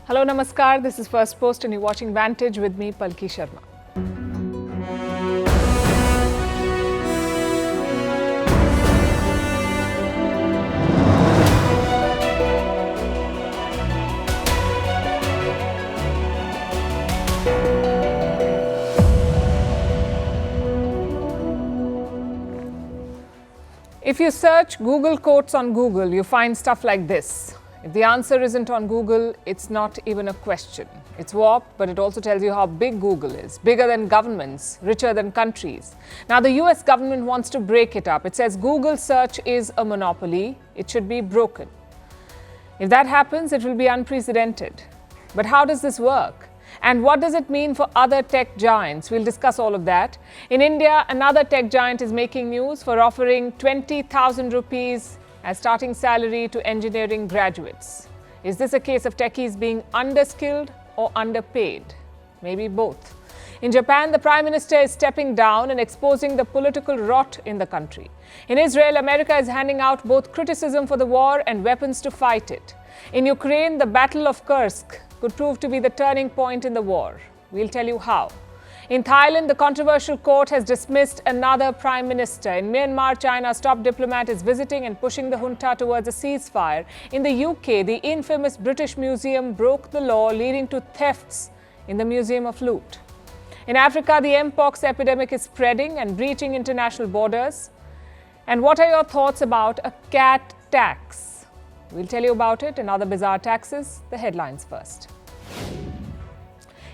Hello, Namaskar. This is Firstpost and you're watching Vantage with me, Palki Sharma. If you search Google quotes on Google, you find stuff like this. If the answer isn't on Google, it's not even a question. It's warped, but it also tells you how big Google is, bigger than governments, richer than countries. Now, the US government wants to break it up. It says Google search is a monopoly. It should be broken. If that happens, it will be unprecedented. But how does this work? And what does it mean for other tech giants? We'll discuss all of that. In India, another tech giant is making news for offering 20,000 rupees as starting salary to engineering graduates. Is this a case of techies being underskilled or underpaid? Maybe both. In Japan, the Prime Minister is stepping down and exposing the political rot in the country. In Israel, America is handing out both criticism for the war and weapons to fight it. In Ukraine, the Battle of Kursk could prove to be the turning point in the war. We'll tell you how. In Thailand, the controversial court has dismissed another prime minister. In Myanmar, China's top diplomat is visiting and pushing the junta towards a ceasefire. In the UK, the infamous British Museum broke the law, leading to thefts in the Museum of Loot. In Africa, the Mpox epidemic is spreading and breaching international borders. And what are your thoughts about a cat tax? We'll tell you about it and other bizarre taxes. The headlines first.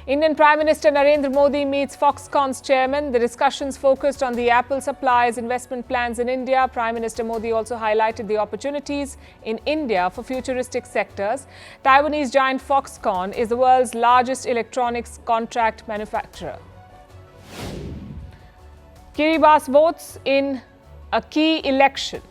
Indian Prime Minister Narendra Modi meets Foxconn's chairman. The discussions focused on the Apple supplies investment plans in India. Prime Minister Modi also highlighted the opportunities in India for futuristic sectors. Taiwanese giant Foxconn is the world's largest electronics contract manufacturer. Kiribati votes in a key election.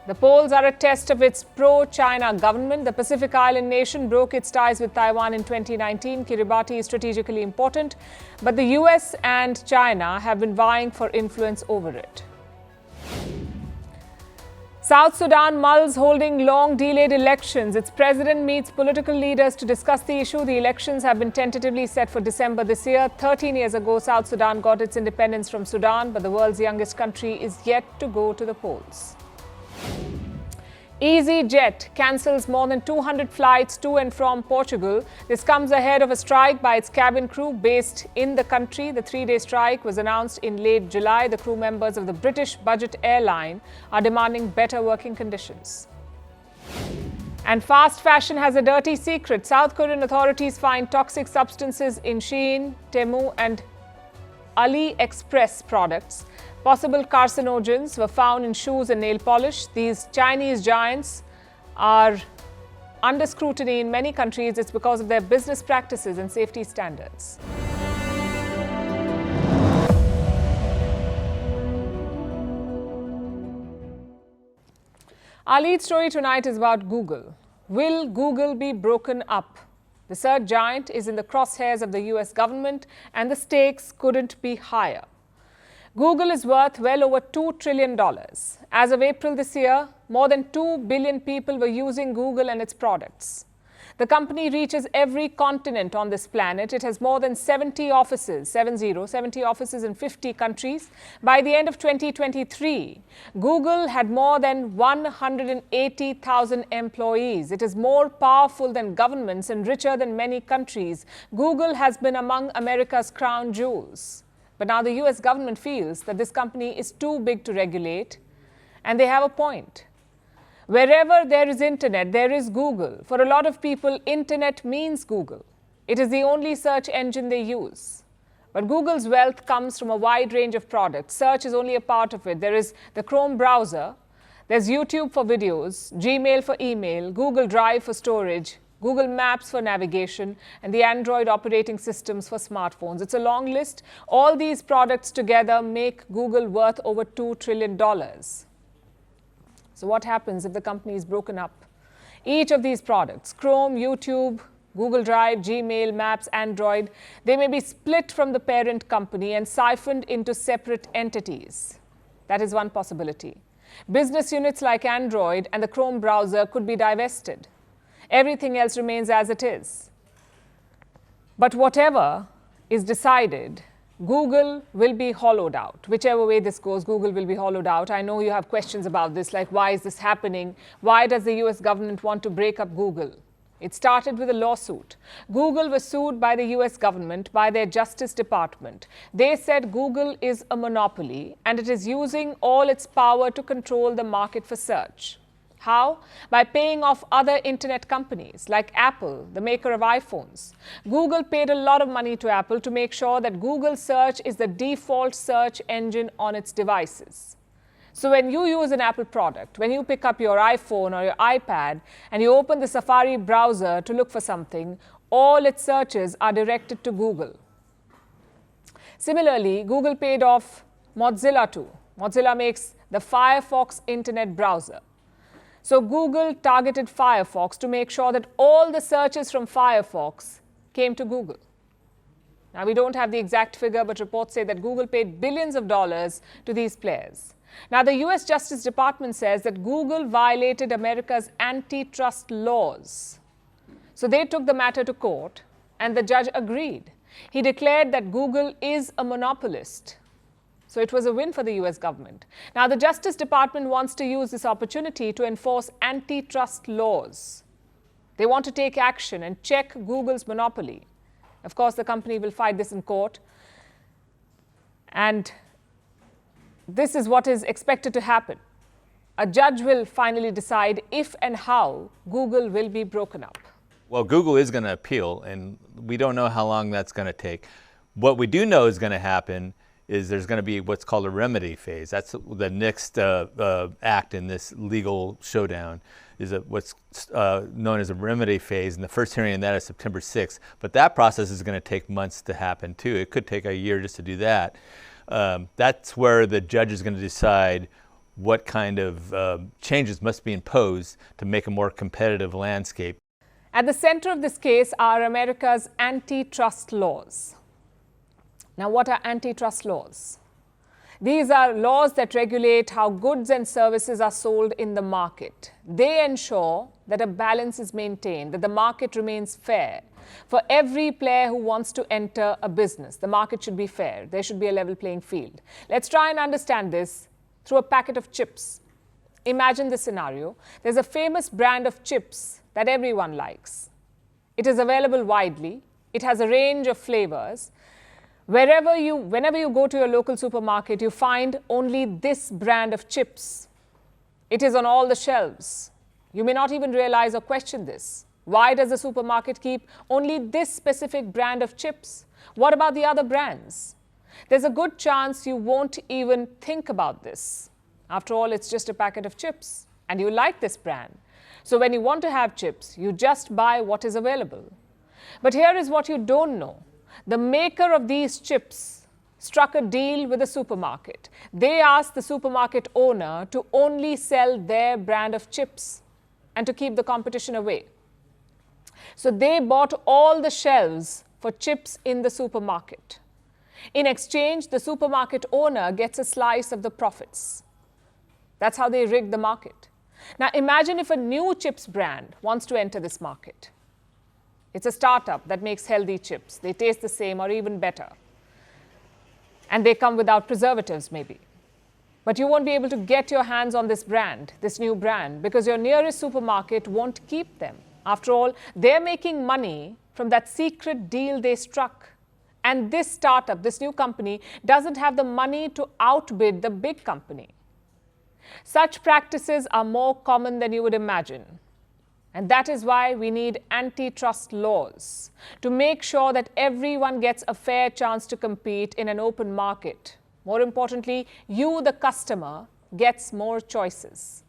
The polls are a test of its pro-China government. The Pacific Island nation broke its ties with Taiwan in 2019. Kiribati is strategically important, but the US and China have been vying for influence over it. South Sudan mulls holding long-delayed elections. Its president meets political leaders to discuss the issue. The elections have been tentatively set for December this year. 13 years ago, South Sudan got its independence from Sudan, but the world's youngest country is yet to go to the polls. EasyJet cancels more than 200 flights to and from Portugal. This comes ahead of a strike by its cabin crew based in the country. The three-day strike was announced in late July. The crew members of the British budget airline are demanding better working conditions. And fast fashion has a dirty secret. South Korean authorities find toxic substances in Shein, Temu and AliExpress products. Possible carcinogens were found in shoes and nail polish. These Chinese giants are under scrutiny in many countries. It's because of their business practices and safety standards. Our lead story tonight is about Google. Will Google be broken up? The search giant is in the crosshairs of the US government, and the stakes couldn't be higher. Google is worth well over $2 trillion. As of April this year, more than 2 billion people were using Google and its products. The company reaches every continent on this planet. It has more than 70 offices, 70 offices in 50 countries. By the end of 2023, Google had more than 180,000 employees. It is more powerful than governments and richer than many countries. Google has been among America's crown jewels. But now the US government feels that this company is too big to regulate, and they have a point. Wherever there is internet, there is Google. For a lot of people, internet means Google. It is the only search engine they use. But Google's wealth comes from a wide range of products. Search is only a part of it. There is the Chrome browser, there's YouTube for videos, Gmail for email, Google Drive for storage, Google Maps for navigation, and the Android operating systems for smartphones. It's a long list. All these products together make Google worth over $2 trillion. So what happens if the company is broken up? Each of these products, Chrome, YouTube, Google Drive, Gmail, Maps, Android, they may be split from the parent company and siphoned into separate entities. That is one possibility. Business units like Android and the Chrome browser could be divested. Everything else remains as it is. But whatever is decided, Google will be hollowed out. Whichever way this goes, Google will be hollowed out. I know you have questions about this, like why is this happening? Why does the US government want to break up Google? It started with a lawsuit. Google was sued by the US government, by their Justice Department. They said Google is a monopoly and it is using all its power to control the market for search. How? By paying off other internet companies like Apple, the maker of iPhones. Google paid a lot of money to Apple to make sure that Google Search is the default search engine on its devices. So when you use an Apple product, when you pick up your iPhone or your iPad and you open the Safari browser to look for something, all its searches are directed to Google. Similarly, Google paid off Mozilla too. Mozilla makes the Firefox internet browser. So Google targeted Firefox to make sure that all the searches from Firefox came to Google. Now, we don't have the exact figure, but reports say that Google paid billions of dollars to these players. Now, the US Justice Department says that Google violated America's antitrust laws. So they took the matter to court, and the judge agreed. He declared that Google is a monopolist. So it was a win for the US government. Now, the Justice Department wants to use this opportunity to enforce antitrust laws. They want to take action and check Google's monopoly. Of course, the company will fight this in court. And this is what is expected to happen. A judge will finally decide if and how Google will be broken up. Well, Google is going to appeal, and we don't know how long that's going to take. What we do know is going to happen is there's going to be what's called a remedy phase. That's the next act in this legal showdown, is what's known as a remedy phase, and the first hearing in that is September 6th. But that process is going to take months to happen too. It could take a year just to do that. That's where the judge is going to decide what kind of changes must be imposed to make a more competitive landscape. At the center of this case are America's antitrust laws. Now, what are antitrust laws? These are laws that regulate how goods and services are sold in the market. They ensure that a balance is maintained, that the market remains fair. For every player who wants to enter a business, the market should be fair. There should be a level playing field. Let's try and understand this through a packet of chips. Imagine this scenario. There's a famous brand of chips that everyone likes. It is available widely. It has a range of flavors. Whenever you go to your local supermarket, you find only this brand of chips. It is on all the shelves. You may not even realize or question this. Why does the supermarket keep only this specific brand of chips? What about the other brands? There's a good chance you won't even think about this. After all, it's just a packet of chips, and you like this brand. So when you want to have chips, you just buy what is available. But here is what you don't know. The maker of these chips struck a deal with a supermarket. They asked the supermarket owner to only sell their brand of chips and to keep the competition away. So they bought all the shelves for chips in the supermarket. In exchange, the supermarket owner gets a slice of the profits. That's how they rigged the market. Now imagine if a new chips brand wants to enter this market. It's a startup that makes healthy chips. They taste the same or even better. And they come without preservatives, maybe. But you won't be able to get your hands on this brand, this new brand, because your nearest supermarket won't keep them. After all, they're making money from that secret deal they struck. And this startup, this new company, doesn't have the money to outbid the big company. Such practices are more common than you would imagine. And that is why we need antitrust laws to make sure that everyone gets a fair chance to compete in an open market. More importantly, you, the customer, gets more choices.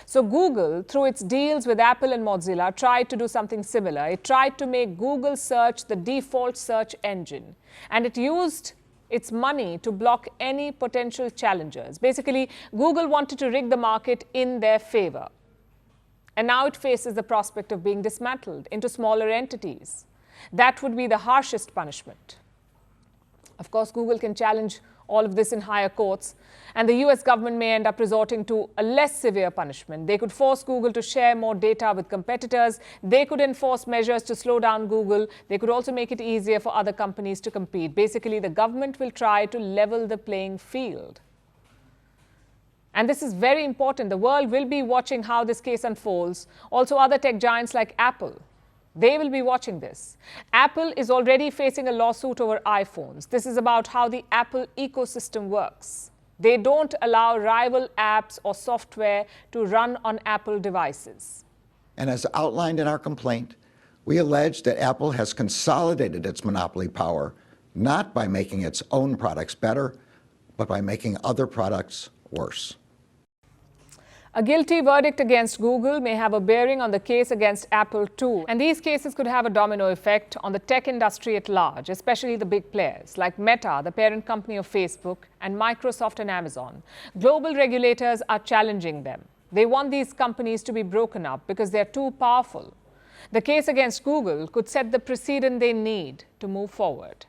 So Google, through its deals with Apple and Mozilla, tried to do something similar. It tried to make Google Search the default search engine. And it used its money to block any potential challengers. Basically, Google wanted to rig the market in their favor. And now it faces the prospect of being dismantled into smaller entities. That would be the harshest punishment. Of course, Google can challenge all of this in higher courts, and the US government may end up resorting to a less severe punishment. They could force Google to share more data with competitors. They could enforce measures to slow down Google. They could also make it easier for other companies to compete. Basically, the government will try to level the playing field. And this is very important. The world will be watching how this case unfolds. Also, other tech giants like Apple, they will be watching this. Apple is already facing a lawsuit over iPhones. This is about how the Apple ecosystem works. They don't allow rival apps or software to run on Apple devices. And as outlined in our complaint, we allege that Apple has consolidated its monopoly power, not by making its own products better, but by making other products worse. A guilty verdict against Google may have a bearing on the case against Apple too. And these cases could have a domino effect on the tech industry at large, especially the big players like Meta, the parent company of Facebook, and Microsoft and Amazon. Global regulators are challenging them. They want these companies to be broken up because they're too powerful. The case against Google could set the precedent they need to move forward.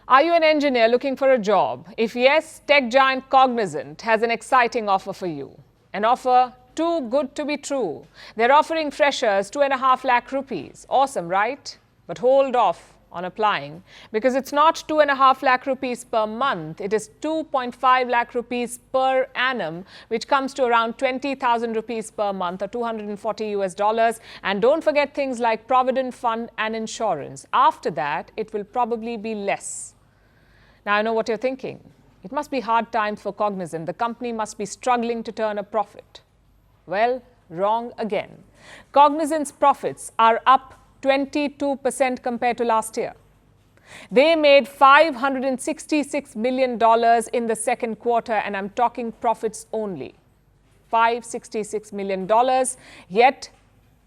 Are you an engineer looking for a job? If yes, tech giant Cognizant has an exciting offer for you. An offer too good to be true. They're offering freshers 2.5 lakh rupees. Awesome, right? But hold off on applying, because it's not 2.5 lakh rupees per month. It is 2.5 lakh rupees per annum, which comes to around 20,000 rupees per month, or $240. And don't forget things like Provident Fund and insurance. After that, it will probably be less. Now, I know what you're thinking. It must be hard times for Cognizant. The company must be struggling to turn a profit. Well, wrong again. Cognizant's profits are up 22% compared to last year. They made $566 million in the second quarter, and I'm talking profits only. $566 million. Yet,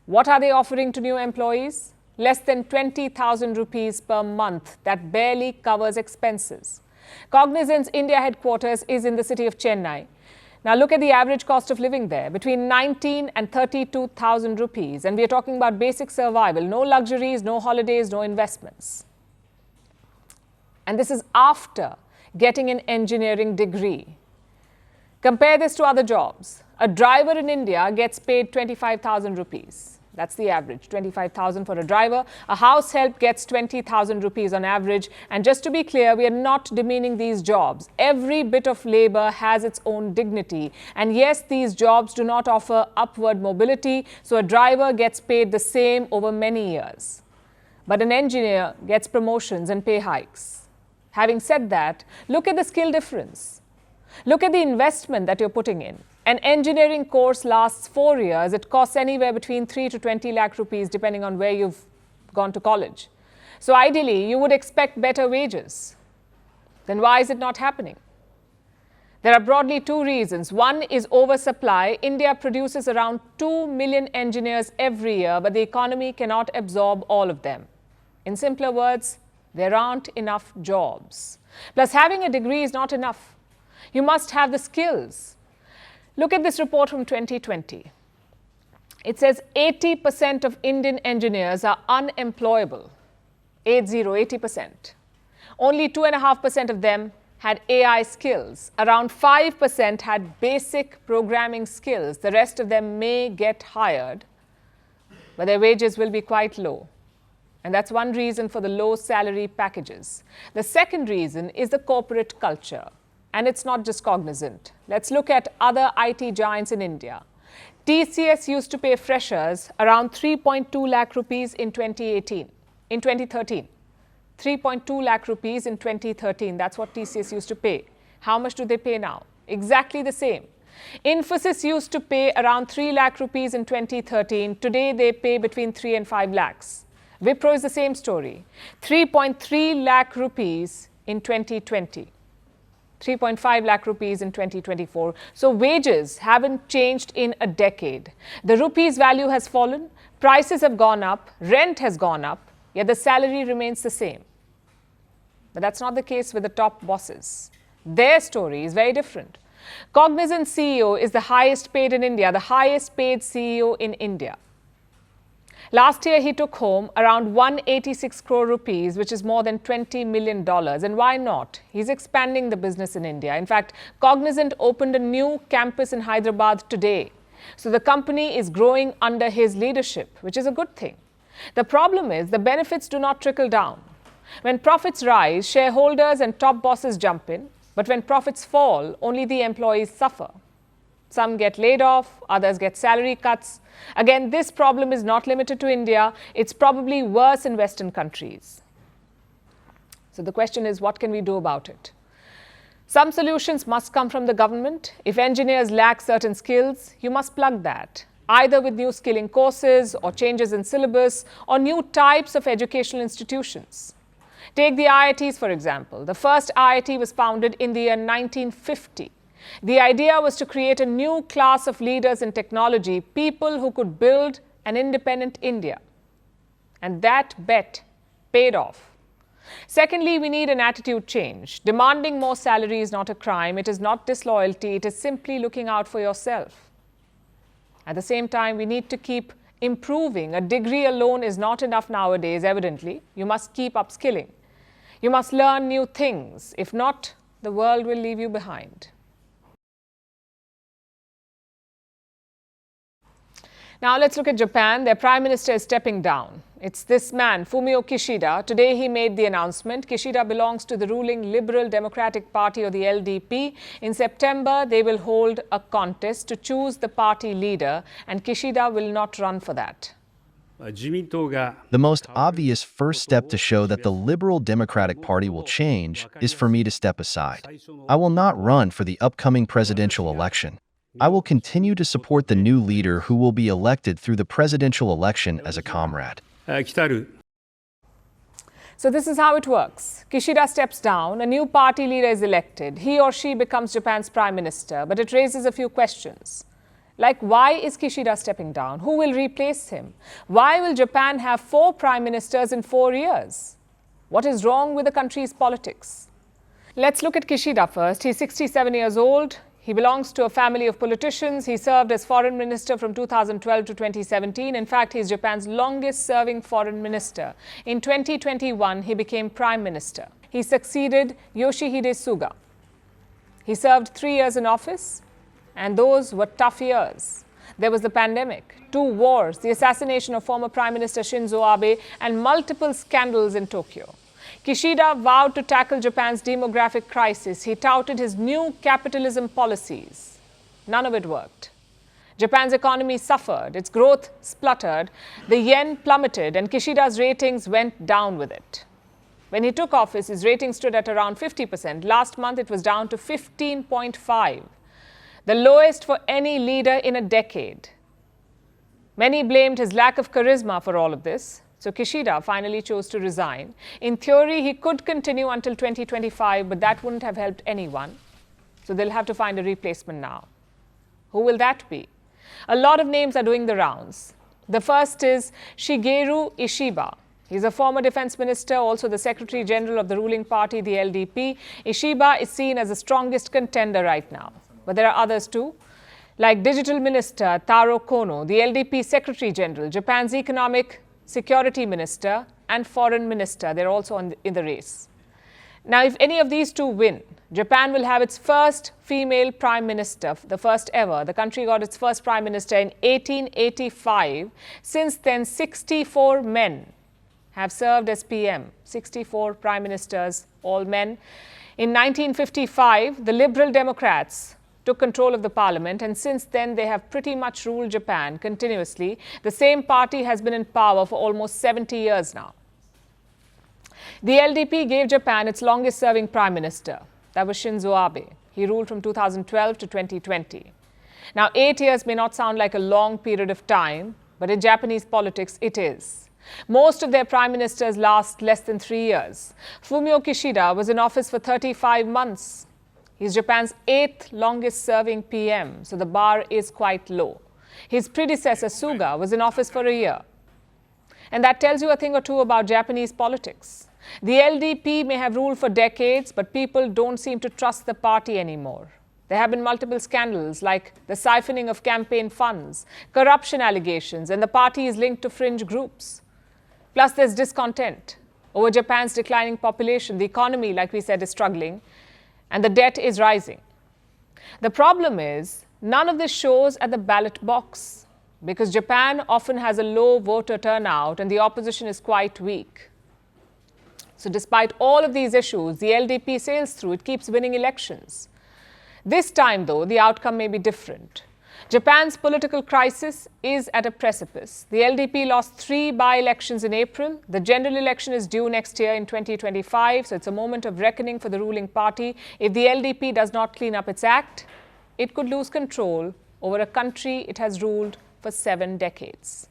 what are they offering to new employees? Less than 20,000 rupees per month. That barely covers expenses. Cognizant's India headquarters is in the city of Chennai. Now look at the average cost of living there, between 19 and 32,000 rupees. And we are talking about basic survival, no luxuries, no holidays, no investments. And this is after getting an engineering degree. Compare this to other jobs. A driver in India gets paid 25,000 rupees. That's the average, 25,000 for a driver. A house help gets 20,000 rupees on average. And just to be clear, we are not demeaning these jobs. Every bit of labor has its own dignity. And yes, these jobs do not offer upward mobility, so a driver gets paid the same over many years. But an engineer gets promotions and pay hikes. Having said that, look at the skill difference. Look at the investment that you're putting in. An engineering course lasts 4 years. It costs anywhere between 3 to 20 lakh rupees, depending on where you've gone to college. So ideally, you would expect better wages. Then why is it not happening? There are broadly two reasons. One is oversupply. India produces around 2 million engineers every year, but the economy cannot absorb all of them. In simpler words, there aren't enough jobs. Plus, having a degree is not enough. You must have the skills. Look at this report from 2020. It says 80% of Indian engineers are unemployable. 80%. Only 2.5% of them had AI skills. Around 5% had basic programming skills. The rest of them may get hired, but their wages will be quite low. And that's one reason for the low salary packages. The second reason is the corporate culture. And it's not just Cognizant. Let's look at other IT giants in India. TCS used to pay freshers around 3.2 lakh rupees in 2013. 3.2 lakh rupees in 2013. That's what TCS used to pay. How much do they pay now? Exactly the same. Infosys used to pay around 3 lakh rupees in 2013. Today they pay between 3 and 5 lakhs. Wipro is the same story. 3.3 lakh rupees in 2020. 3.5 lakh rupees in 2024. So wages haven't changed in a decade. The rupee's value has fallen, prices have gone up, rent has gone up, yet the salary remains the same. But that's not the case with the top bosses. Their story is very different. Cognizant CEO is the highest paid in India, the highest paid CEO in India. Last year, he took home around 186 crore rupees, which is more than $20 million. And why not? He's expanding the business in India. In fact, Cognizant opened a new campus in Hyderabad today. So the company is growing under his leadership, which is a good thing. The problem is the benefits do not trickle down. When profits rise, shareholders and top bosses jump in. But when profits fall, only the employees suffer. Some get laid off, others get salary cuts. Again, this problem is not limited to India. It's probably worse in Western countries. So the question is, what can we do about it? Some solutions must come from the government. If engineers lack certain skills, you must plug that, either with new skilling courses or changes in syllabus or new types of educational institutions. Take the IITs, for example. The first IIT was founded in the year 1950. The idea was to create a new class of leaders in technology, people who could build an independent India. And that bet paid off. Secondly, we need an attitude change. Demanding more salary is not a crime. It is not disloyalty. It is simply looking out for yourself. At the same time, we need to keep improving. A degree alone is not enough nowadays, evidently. You must keep upskilling. You must learn new things. If not, the world will leave you behind. Now let's look at Japan. Their prime minister is stepping down. It's this man, Fumio Kishida. Today he made the announcement. Kishida belongs to the ruling Liberal Democratic Party, or the LDP. In September, they will hold a contest to choose the party leader, and Kishida will not run for that. The most obvious first step to show that the Liberal Democratic Party will change is for me to step aside. I will not run for the upcoming presidential election. I will continue to support the new leader who will be elected through the presidential election as a comrade. So this is how it works. Kishida steps down, a new party leader is elected. He or she becomes Japan's prime minister, but it raises a few questions. Like, why is Kishida stepping down? Who will replace him? Why will Japan have 4 prime ministers in 4 years? What is wrong with the country's politics? Let's look at Kishida first. He's 67 years old. He belongs to a family of politicians. He served as foreign minister from 2012 to 2017. In fact, he's Japan's longest serving foreign minister. In 2021, he became prime minister. He succeeded Yoshihide Suga. He served 3 years in office, and those were tough years. There was the pandemic, 2 wars, the assassination of former Prime Minister Shinzo Abe, and multiple scandals in Tokyo. Kishida vowed to tackle Japan's demographic crisis. He touted his new capitalism policies. None of it worked. Japan's economy suffered, its growth spluttered, the yen plummeted, and Kishida's ratings went down with it. When he took office, his rating stood at around 50%. Last month, it was down to 15.5%, the lowest for any leader in a decade. Many blamed his lack of charisma for all of this. So Kishida finally chose to resign. In theory, he could continue until 2025, but that wouldn't have helped anyone. So they'll have to find a replacement now. Who will that be? A lot of names are doing the rounds. The first is Shigeru Ishiba. He's a former defense minister, also the Secretary General of the ruling party, the LDP. Ishiba is seen as the strongest contender right now. But there are others too, like Digital Minister Taro Kono, the LDP Secretary General, Japan's Economic Security Minister, and Foreign Minister. They're also in the race. Now, if any of these 2 win, Japan will have its first female prime minister, the first ever. The country got its first prime minister in 1885. Since then, 64 men have served as PM, 64 prime ministers, all men. In 1955, the Liberal Democrats took control of the parliament, and since then they have pretty much ruled Japan continuously. The same party has been in power for almost 70 years now. The LDP gave Japan its longest serving prime minister. That was Shinzo Abe. He ruled from 2012 to 2020. Now, 8 years may not sound like a long period of time, but in Japanese politics it is. Most of their prime ministers last less than 3 years. Fumio Kishida was in office for 35 months. He's Japan's 8th longest serving PM, so the bar is quite low. His predecessor, Suga, was in office for a year. And that tells you a thing or two about Japanese politics. The LDP may have ruled for decades, but people don't seem to trust the party anymore. There have been multiple scandals like the siphoning of campaign funds, corruption allegations, and the party is linked to fringe groups. Plus, there's discontent over Japan's declining population. The economy, like we said, is struggling, and the debt is rising. The problem is, none of this shows at the ballot box because Japan often has a low voter turnout and the opposition is quite weak. So despite all of these issues, the LDP sails through. It keeps winning elections. This time, though, the outcome may be different. Japan's political crisis is at a precipice. The LDP lost 3 by-elections in April. The general election is due next year in 2025, so it's a moment of reckoning for the ruling party. If the LDP does not clean up its act, it could lose control over a country it has ruled for 7 decades.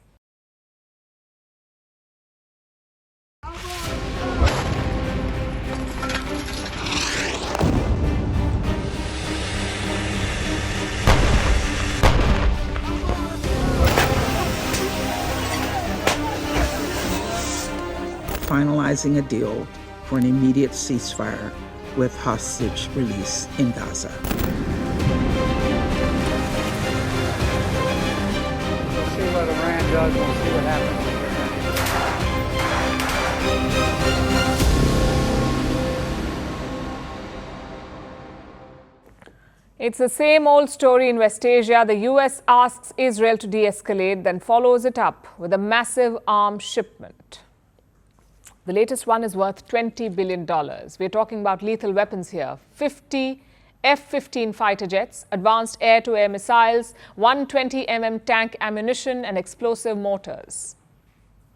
Finalizing a deal for an immediate ceasefire with hostage release in Gaza. We'll see what Iran does. We'll see what happens. It's the same old story in West Asia. The US asks Israel to de-escalate, then follows it up with a massive arms shipment. The latest one is worth $20 billion. We're talking about lethal weapons here. 50 F-15 fighter jets, advanced air-to-air missiles, 120mm tank ammunition and explosive mortars.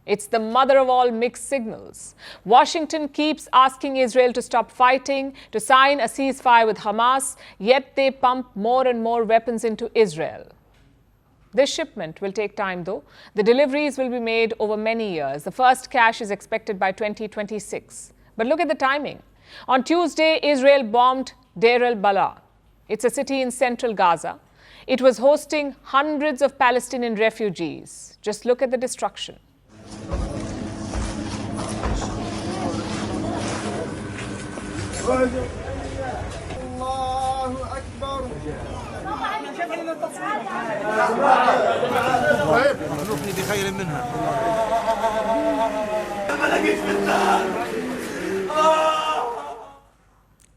It's the mother of all mixed signals. Washington keeps asking Israel to stop fighting, to sign a ceasefire with Hamas, yet they pump more and more weapons into Israel. This shipment will take time, though. The deliveries will be made over many years. The first cash is expected by 2026. But look at the timing. On Tuesday, Israel bombed Deir el-Balah. It's a city in central Gaza. It was hosting hundreds of Palestinian refugees. Just look at the destruction.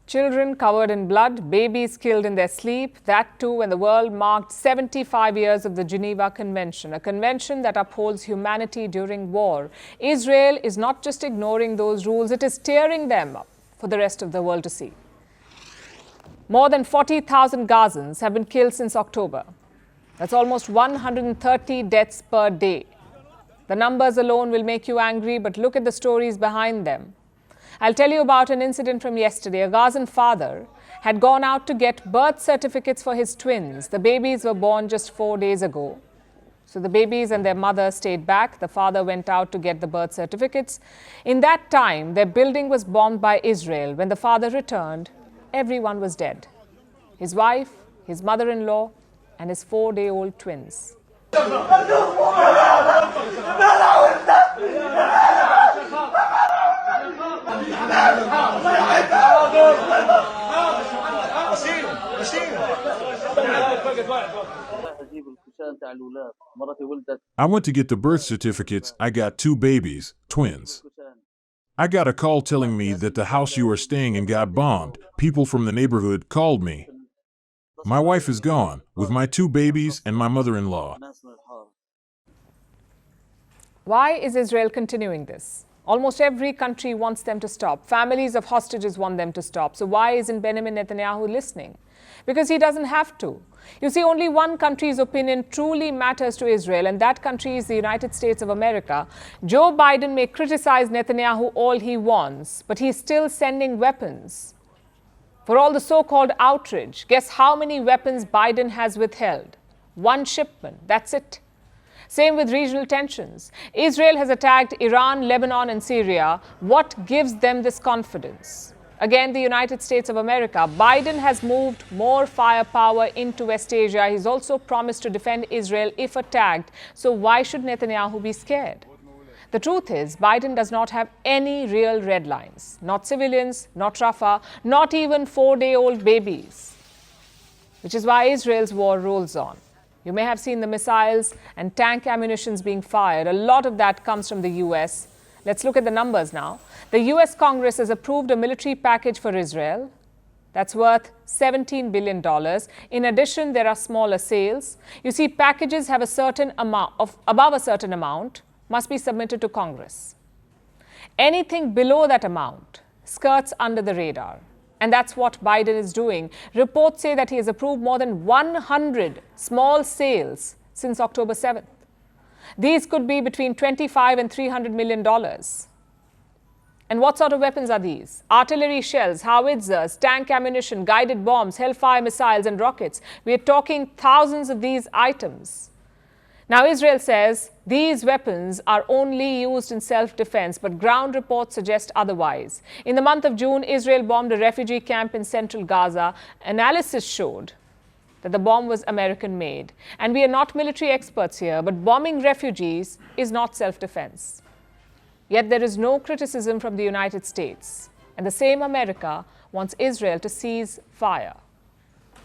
Children covered in blood, babies killed in their sleep, that too when the world marked 75 years of the Geneva Convention, a convention that upholds humanity during war. Israel is not just ignoring those rules, it is tearing them up for the rest of the world to see. More than 40,000 Gazans have been killed since October. That's almost 130 deaths per day. The numbers alone will make you angry, but look at the stories behind them. I'll tell you about an incident from yesterday. A Gazan father had gone out to get birth certificates for his twins. The babies were born just 4 days ago. So the babies and their mother stayed back. The father went out to get the birth certificates. In that time, their building was bombed by Israel. When the father returned, everyone was dead. His wife, his mother-in-law, and his 4-day-old twins. I went to get the birth certificates. I got 2 babies, twins. I got a call telling me that the house you are staying in got bombed. People from the neighborhood called me. My wife is gone, with my 2 babies and my mother-in-law. Why is Israel continuing this? Almost every country wants them to stop. Families of hostages want them to stop. So why isn't Benjamin Netanyahu listening? Because he doesn't have to. You see, only one country's opinion truly matters to Israel, and that country is the United States of America. Joe Biden may criticize Netanyahu all he wants, but he's still sending weapons. For all the so-called outrage, guess how many weapons Biden has withheld? 1 shipment, that's it. Same with regional tensions. Israel has attacked Iran, Lebanon, and Syria. What gives them this confidence? Again, the United States of America. Biden has moved more firepower into West Asia. He's also promised to defend Israel if attacked. So why should Netanyahu be scared? The truth is, Biden does not have any real red lines. Not civilians, not Rafah, not even 4-day-old babies. which is why Israel's war rolls on. You may have seen the missiles and tank ammunitions being fired. A lot of that comes from the US. Let's look at the numbers now. The US Congress has approved a military package for Israel that's worth $17 billion. In addition, there are smaller sales. You see, packages have a certain amount above a certain amount must be submitted to Congress. Anything below that amount skirts under the radar. And that's what Biden is doing. Reports say that he has approved more than 100 small sales since October 7th. These could be between $25 and $300 million. And what sort of weapons are these? Artillery shells, howitzers, tank ammunition, guided bombs, Hellfire missiles and rockets. We are talking thousands of these items. Now, Israel says these weapons are only used in self-defense, but ground reports suggest otherwise. In the month of June, Israel bombed a refugee camp in central Gaza. Analysis showed that the bomb was American-made. And we are not military experts here, but bombing refugees is not self-defense. Yet there is no criticism from the United States. And the same America wants Israel to cease fire.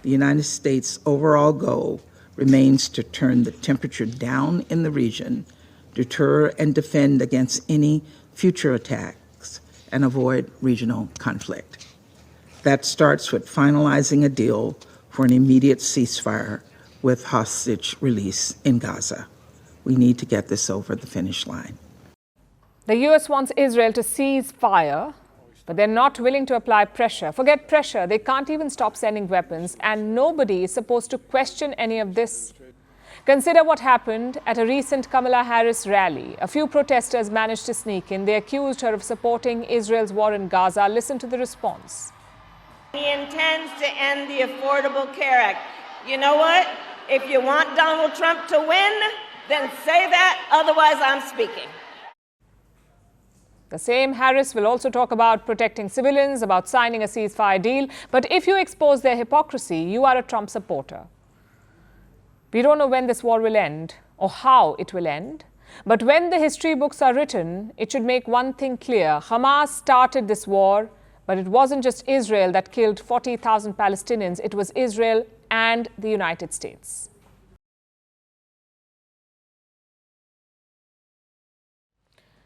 The United States' overall goal remains to turn the temperature down in the region, deter and defend against any future attacks, and avoid regional conflict. That starts with finalizing a deal for an immediate ceasefire with hostage release in Gaza. We need to get this over the finish line. The US wants Israel to cease fire, but they're not willing to apply pressure. Forget pressure, they can't even stop sending weapons, and nobody is supposed to question any of this. Consider what happened at a recent Kamala Harris rally. A few protesters managed to sneak in. They accused her of supporting Israel's war in Gaza. Listen to the response. He intends to end the Affordable Care Act. You know what? If you want Donald Trump to win, then say that, otherwise I'm speaking. The same Harris will also talk about protecting civilians, about signing a ceasefire deal. But if you expose their hypocrisy, you are a Trump supporter. We don't know when this war will end or how it will end. But when the history books are written, it should make one thing clear. Hamas started this war, but it wasn't just Israel that killed 40,000 Palestinians. It was Israel and the United States.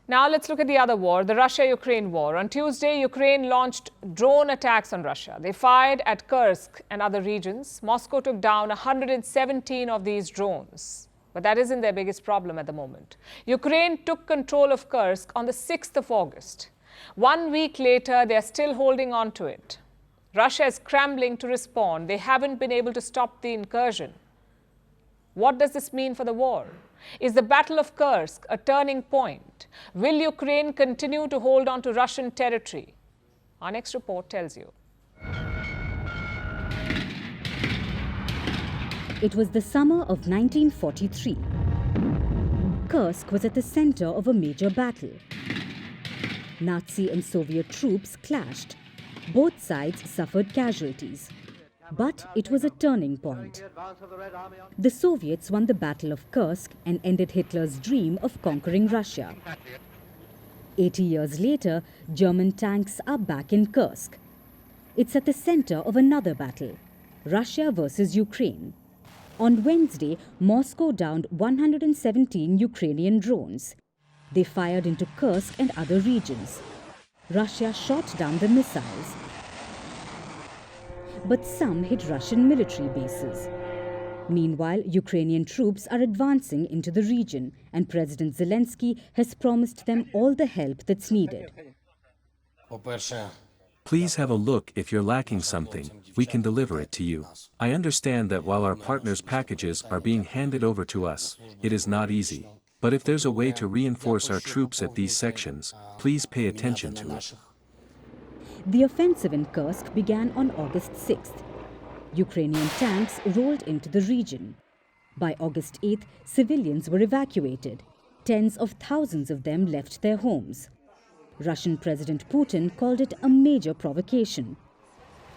Now let's look at the other war, the Russia-Ukraine war. On Tuesday, Ukraine launched drone attacks on Russia. They fired at Kursk and other regions. Moscow took down 117 of these drones. But that isn't their biggest problem at the moment. Ukraine took control of Kursk on the 6th of August. 1 week later, they're still holding on to it. Russia is scrambling to respond. They haven't been able to stop the incursion. What does this mean for the war? Is the Battle of Kursk a turning point? Will Ukraine continue to hold on to Russian territory? Our next report tells you. It was the summer of 1943. Kursk was at the center of a major battle. Nazi and Soviet troops clashed. Both sides suffered casualties. But it was a turning point. The Soviets won the Battle of Kursk and ended Hitler's dream of conquering Russia. 80 years later, German tanks are back in Kursk. It's at the center of another battle, Russia versus Ukraine. On Wednesday, Moscow downed 117 Ukrainian drones. They fired into Kursk and other regions. Russia shot down the missiles. But some hit Russian military bases. Meanwhile, Ukrainian troops are advancing into the region, and President Zelensky has promised them all the help that's needed. Please have a look. If you're lacking something, we can deliver it to you. I understand that while our partners' packages are being handed over to us, it is not easy. But if there's a way to reinforce our troops at these sections, please pay attention to it. The offensive in Kursk began on August 6th. Ukrainian tanks rolled into the region. By August 8th, civilians were evacuated. Tens of thousands of them left their homes. Russian President Putin called it a major provocation.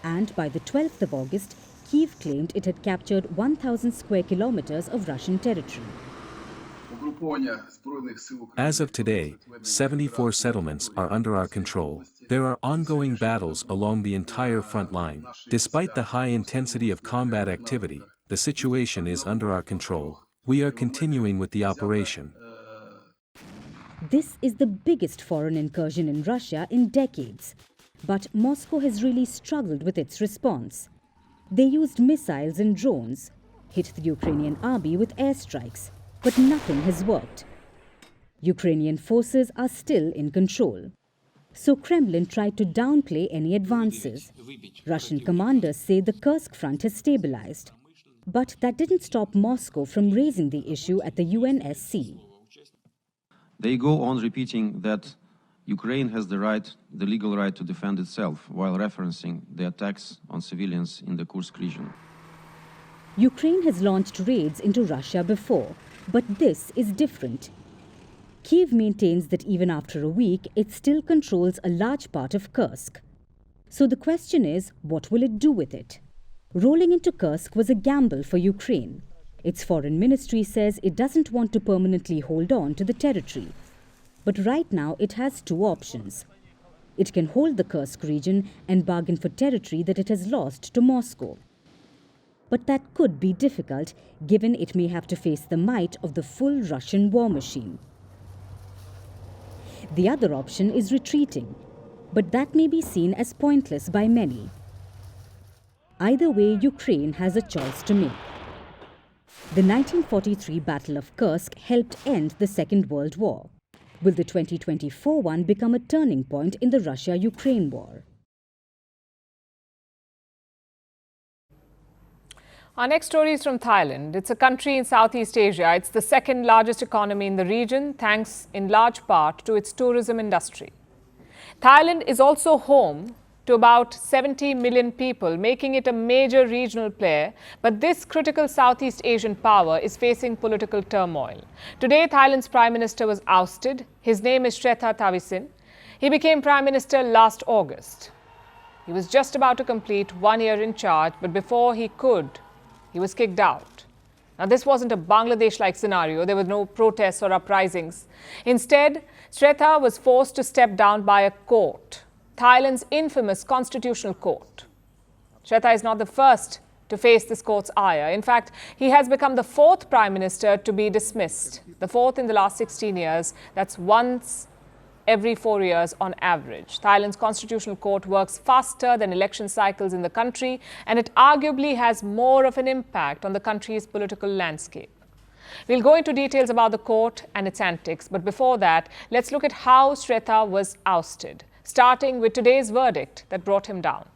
And by the 12th of August, Kyiv claimed it had captured 1,000 square kilometers of Russian territory. As of today, 74 settlements are under our control. There are ongoing battles along the entire front line. Despite the high intensity of combat activity, the situation is under our control. We are continuing with the operation. This is the biggest foreign incursion in Russia in decades. But Moscow has really struggled with its response. They used missiles and drones, hit the Ukrainian army with airstrikes, but nothing has worked. Ukrainian forces are still in control. So Kremlin tried to downplay any advances. Russian commanders say the Kursk front has stabilized. But that didn't stop Moscow from raising the issue at the UNSC. They go on repeating that Ukraine has the legal right to defend itself, while referencing the attacks on civilians in the Kursk region. Ukraine has launched raids into Russia before, but this is different. Kyiv maintains that even after a week, it still controls a large part of Kursk. So the question is, what will it do with it? Rolling into Kursk was a gamble for Ukraine. Its foreign ministry says it doesn't want to permanently hold on to the territory. But right now it has two options. It can hold the Kursk region and bargain for territory that it has lost to Moscow. But that could be difficult, given it may have to face the might of the full Russian war machine. The other option is retreating, but that may be seen as pointless by many. Either way, Ukraine has a choice to make. The 1943 Battle of Kursk helped end the Second World War. Will the 2024 one become a turning point in the Russia-Ukraine war? Our next story is from Thailand. It's a country in Southeast Asia. It's the second largest economy in the region, thanks in large part to its tourism industry. Thailand is also home to about 70 million people, making it a major regional player. But this critical Southeast Asian power is facing political turmoil. Today, Thailand's Prime Minister was ousted. His name is Srettha Thavisin. He became Prime Minister last August. He was just about to complete 1 year in charge, but before he could, he was kicked out. Now, this wasn't a Bangladesh-like scenario. There were no protests or uprisings. Instead, Srettha was forced to step down by a court, Thailand's infamous constitutional court. Srettha is not the first to face this court's ire. In fact, he has become the fourth prime minister to be dismissed, the fourth in the last 16 years. That's once every 4 years on average. Thailand's constitutional court works faster than election cycles in the country, and it arguably has more of an impact on the country's political landscape. We'll go into details about the court and its antics, but before that, let's look at how Srettha was ousted, starting with today's verdict that brought him down.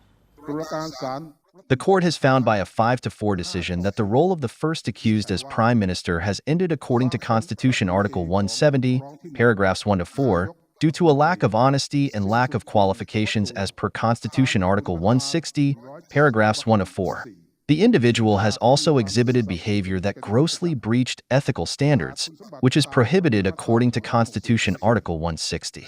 The court has found by a 5-4 decision that the role of the first accused as prime minister has ended according to Constitution Article 170, paragraphs 1-4, due to a lack of honesty and lack of qualifications as per Constitution Article 160, paragraphs 1-4. The individual has also exhibited behavior that grossly breached ethical standards, which is prohibited according to Constitution Article 160.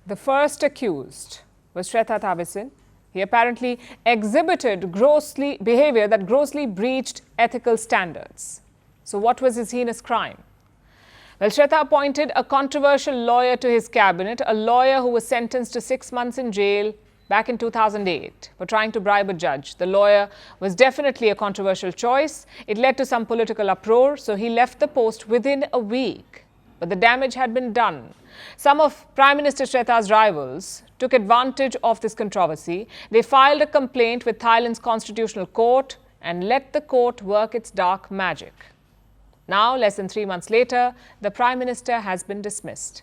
The first accused was Srettha Thavisin. He apparently exhibited behavior that grossly breached ethical standards. So what was his heinous crime? Well, Srettha appointed a controversial lawyer to his cabinet, a lawyer who was sentenced to 6 months in jail back in 2008 for trying to bribe a judge. The lawyer was definitely a controversial choice. It led to some political uproar, so he left the post within a week. But the damage had been done. Some of Prime Minister Srettha's rivals took advantage of this controversy. They filed a complaint with Thailand's constitutional court and let the court work its dark magic. Now, less than 3 months later, the Prime Minister has been dismissed.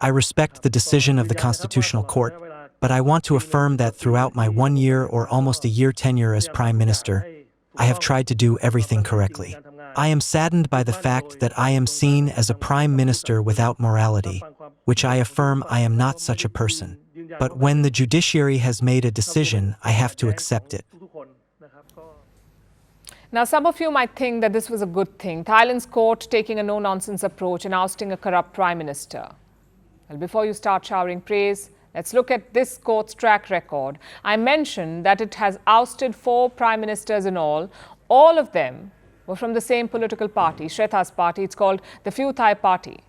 I respect the decision of the Constitutional Court, but I want to affirm that throughout my 1 year or almost a year tenure as Prime Minister, I have tried to do everything correctly. I am saddened by the fact that I am seen as a Prime Minister without morality, which I affirm I am not such a person. But when the judiciary has made a decision, I have to accept it. Now, some of you might think that this was a good thing, Thailand's court taking a no-nonsense approach and ousting a corrupt prime minister. Well, before you start showering praise, Let's look at this court's track record. I mentioned that it has ousted 4 prime ministers in all. All of them were from the same political party, Shretha's party. It's called the Pheu Thai Party.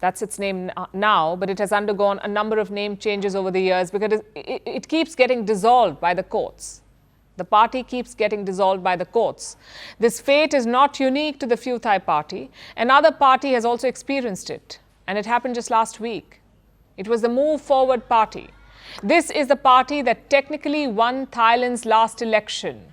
That's its name now, but it has undergone a number of name changes over the years because it keeps getting dissolved by the courts. The party keeps getting dissolved by the courts. This fate is not unique to the Pheu Thai Party. Another party has also experienced it, and it happened just last week. It was the Move Forward Party. This is the party that technically won Thailand's last election.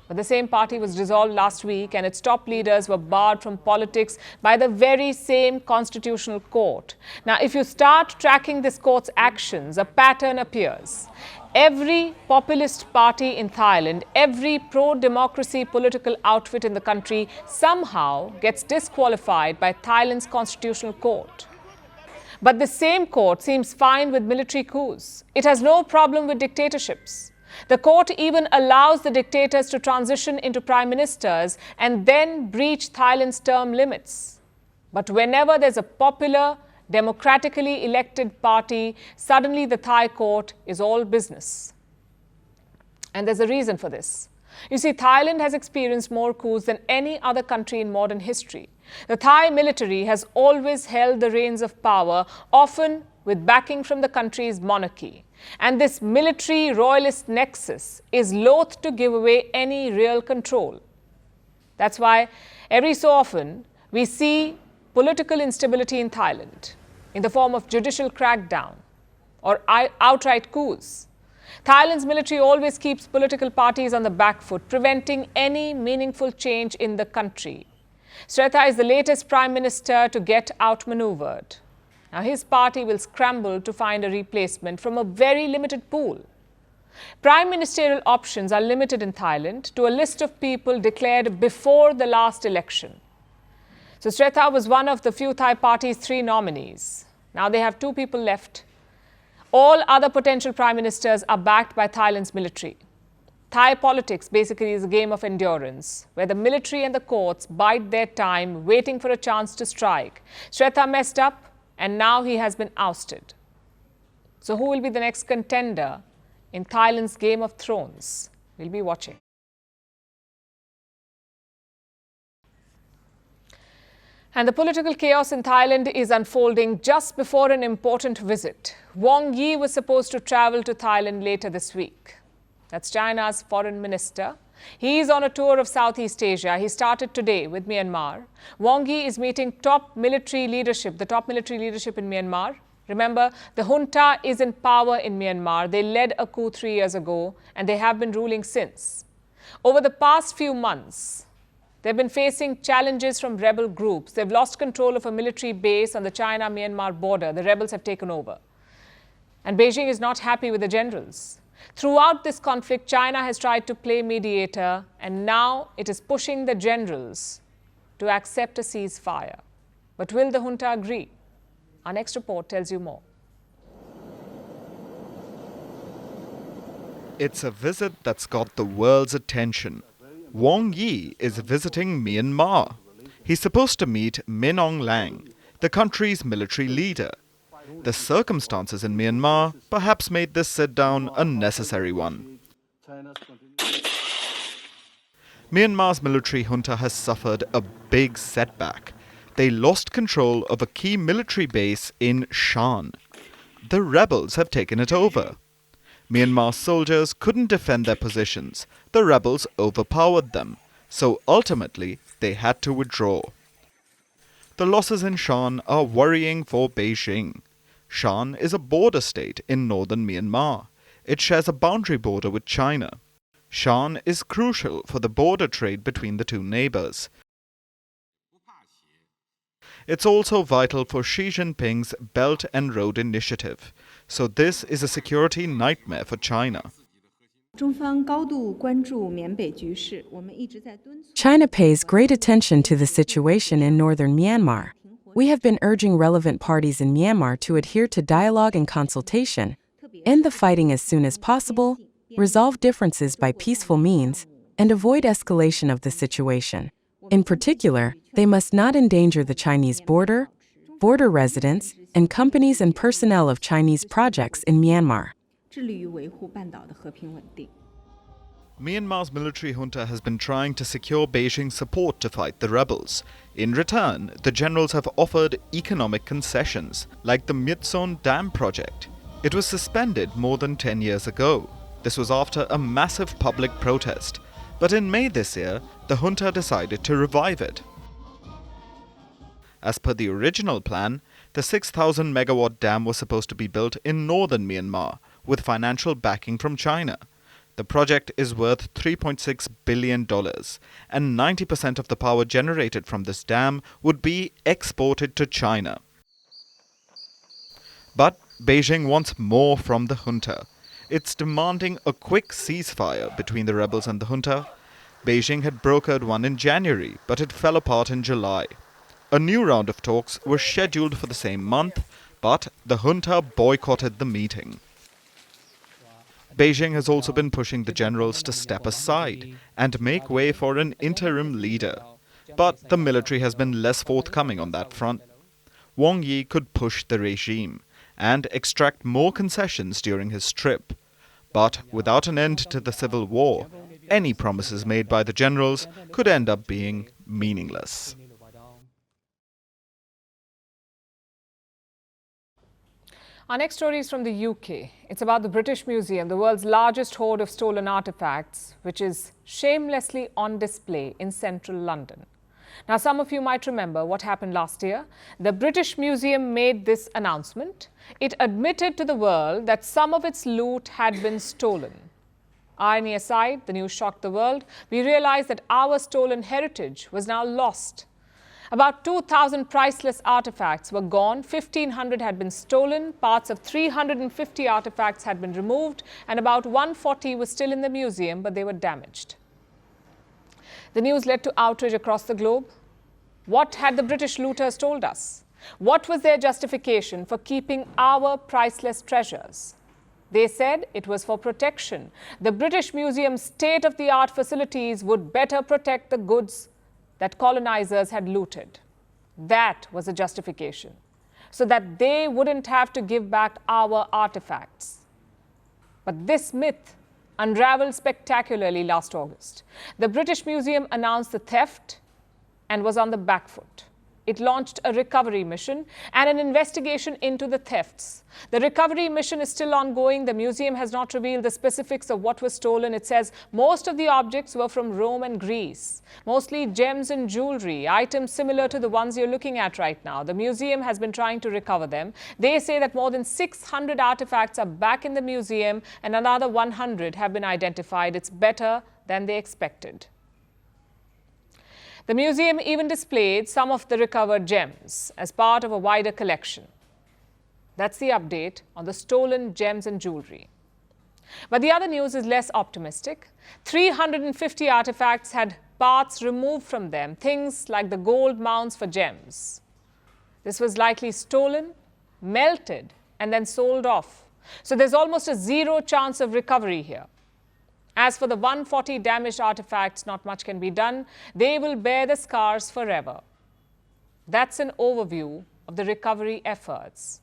But the same party was dissolved last week, and its top leaders were barred from politics by the very same constitutional court. Now, if you start tracking this court's actions, a pattern appears. Every populist party in Thailand, every pro-democracy political outfit in the country somehow gets disqualified by Thailand's constitutional court. But the same court seems fine with military coups. It has no problem with dictatorships. The court even allows the dictators to transition into prime ministers and then breach Thailand's term limits. But whenever there's a popular, democratically elected party, suddenly the Thai court is all business. And there's a reason for this. You see, Thailand has experienced more coups than any other country in modern history. The Thai military has always held the reins of power, often with backing from the country's monarchy. And this military royalist nexus is loath to give away any real control. That's why every so often we see political instability in Thailand in the form of judicial crackdown or outright coups. Thailand's military always keeps political parties on the back foot, preventing any meaningful change in the country. Shretha is the latest prime minister to get outmaneuvered. Now, his party will scramble to find a replacement from a very limited pool. Prime ministerial options are limited in Thailand to a list of people declared before the last election. So Shretha was one of the Pheu Thai Party's 3 nominees. Now they have 2 people left. All other potential prime ministers are backed by Thailand's military. Thai politics basically is a game of endurance, where the military and the courts bide their time waiting for a chance to strike. Shretha messed up, and now he has been ousted. So who will be the next contender in Thailand's Game of Thrones? We'll be watching. And the political chaos in Thailand is unfolding just before an important visit. Wang Yi was supposed to travel to Thailand later this week. That's China's foreign minister. He is on a tour of Southeast Asia. He started today with Myanmar. Wang Yi is meeting the top military leadership in Myanmar. Remember, the junta is in power in Myanmar. They led a coup 3 years ago, and they have been ruling since. Over the past few months, they've been facing challenges from rebel groups. They've lost control of a military base on the China-Myanmar border. The rebels have taken over. And Beijing is not happy with the generals. Throughout this conflict, China has tried to play mediator, and now it is pushing the generals to accept a ceasefire. But will the junta agree? Our next report tells you more. It's a visit that's got the world's attention. Wang Yi is visiting Myanmar. He's supposed to meet Min Aung Hlaing, the country's military leader. The circumstances in Myanmar perhaps made this sit-down a necessary one. Myanmar's military junta has suffered a big setback. They lost control of a key military base in Shan. The rebels have taken it over. Myanmar soldiers couldn't defend their positions. The rebels overpowered them. So ultimately, they had to withdraw. The losses in Shan are worrying for Beijing. Shan is a border state in northern Myanmar. It shares a boundary border with China. Shan is crucial for the border trade between the 2 neighbors. It's also vital for Xi Jinping's Belt and Road Initiative. So this is a security nightmare for China. China pays great attention to the situation in northern Myanmar. We have been urging relevant parties in Myanmar to adhere to dialogue and consultation, end the fighting as soon as possible, resolve differences by peaceful means, and avoid escalation of the situation. In particular, they must not endanger the Chinese border, border residents, and companies and personnel of Chinese projects in Myanmar. Myanmar's military junta has been trying to secure Beijing's support to fight the rebels. In return, the generals have offered economic concessions, like the Myitson Dam project. It was suspended more than 10 years ago. This was after a massive public protest. But in May this year, the junta decided to revive it. As per the original plan, the 6,000 megawatt dam was supposed to be built in northern Myanmar, with financial backing from China. The project is worth $3.6 billion, and 90% of the power generated from this dam would be exported to China. But Beijing wants more from the junta. It's demanding a quick ceasefire between the rebels and the junta. Beijing had brokered one in January, but it fell apart in July. A new round of talks was scheduled for the same month, but the junta boycotted the meeting. Beijing has also been pushing the generals to step aside and make way for an interim leader. But the military has been less forthcoming on that front. Wang Yi could push the regime and extract more concessions during his trip. But without an end to the civil war, any promises made by the generals could end up being meaningless. Our next story is from the UK. It's about the British Museum, the world's largest hoard of stolen artifacts, which is shamelessly on display in central London. Now, some of you might remember what happened last year. The British Museum made this announcement. It admitted to the world that some of its loot had been stolen. Irony aside, the news shocked the world. We realized that our stolen heritage was now lost. About 2,000 priceless artifacts were gone, 1,500 had been stolen, parts of 350 artifacts had been removed, and about 140 were still in the museum, but they were damaged. The news led to outrage across the globe. What had the British looters told us? What was their justification for keeping our priceless treasures? They said it was for protection. The British Museum's state-of-the-art facilities would better protect the goods that colonizers had looted. That was a justification, so that they wouldn't have to give back our artifacts. But this myth unraveled spectacularly last August. The British Museum announced the theft and was on the back foot. It launched a recovery mission and an investigation into the thefts. The recovery mission is still ongoing. The museum has not revealed the specifics of what was stolen. It says most of the objects were from Rome and Greece, mostly gems and jewelry, items similar to the ones you're looking at right now. The museum has been trying to recover them. They say that more than 600 artifacts are back in the museum and another 100 have been identified. It's better than they expected. The museum even displayed some of the recovered gems as part of a wider collection. That's the update on the stolen gems and jewelry. But the other news is less optimistic. 350 artifacts had parts removed from them, things like the gold mounts for gems. This was likely stolen, melted, and then sold off. So there's almost a zero chance of recovery here. As for the 140 damaged artifacts, not much can be done. They will bear the scars forever. That's an overview of the recovery efforts.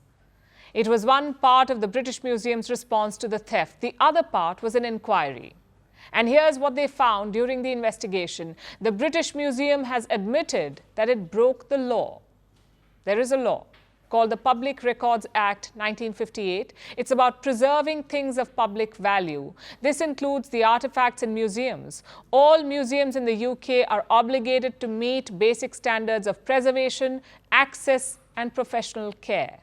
It was one part of the British Museum's response to the theft. The other part was an inquiry. And here's what they found during the investigation. The British Museum has admitted that it broke the law. There is a law called the Public Records Act 1958. It's about preserving things of public value. This includes the artifacts in museums. All museums in the UK are obligated to meet basic standards of preservation, access, and professional care.